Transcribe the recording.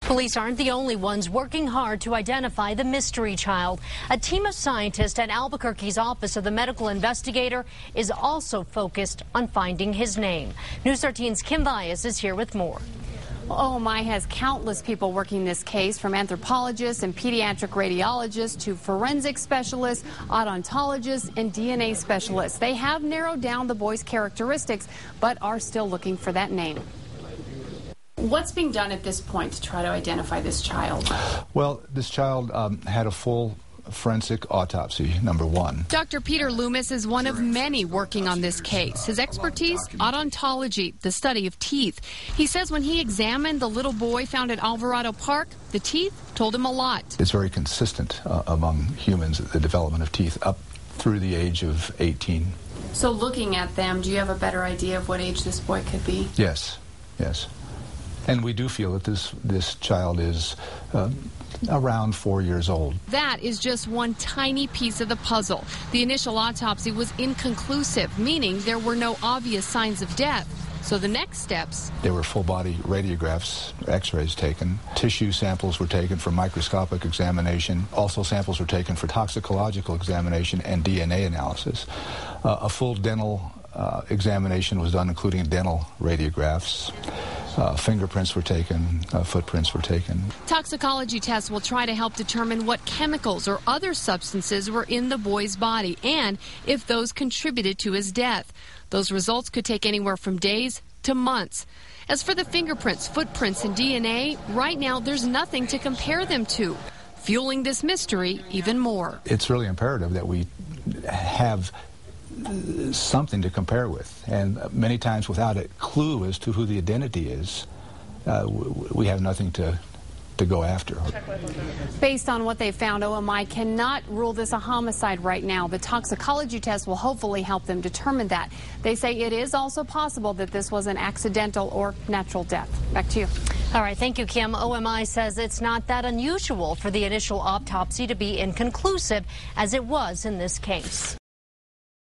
Police aren't the only ones working hard to identify the mystery child. A team of scientists at Albuquerque's Office of the Medical Investigator is also focused on finding his name. News 13's Kim Bias is here with more. OMI has countless people working this case, from anthropologists and pediatric radiologists to forensic specialists, odontologists, and DNA specialists. They have narrowed down the boy's characteristics, but are still looking for that name. What's being done at this point to try to identify this child? Well, this child had a full forensic autopsy, number one. Dr. Peter Loomis is one of many working on this case. His expertise, odontology, the study of teeth. He says when he examined the little boy found at Alvarado Park, the teeth told him a lot. It's very consistent among humans, the development of teeth up through the age of 18. So looking at them, do you have a better idea of what age this boy could be? Yes, yes. And we do feel that this child is around 4 years old. That is just one tiny piece of the puzzle. The initial autopsy was inconclusive, meaning there were no obvious signs of death. So the next steps. There were full-body radiographs, x-rays taken. Tissue samples were taken for microscopic examination. Also samples were taken for toxicological examination and DNA analysis. A full dental examination was done, including dental radiographs. Fingerprints were taken, footprints were taken. Toxicology tests will try to help determine what chemicals or other substances were in the boy's body and if those contributed to his death. Those results could take anywhere from days to months. As for the fingerprints, footprints, and DNA, right now there's nothing to compare them to, fueling this mystery even more. It's really imperative that we have something to compare with, and many times without a clue as to who the identity is, we have nothing to go after. Based on what they found, OMI cannot rule this a homicide right now. The toxicology test will hopefully help them determine that. They say it is also possible that this was an accidental or natural death. Back to you. All right, thank you, Kim. OMI says it's not that unusual for the initial autopsy to be inconclusive, as it was in this case.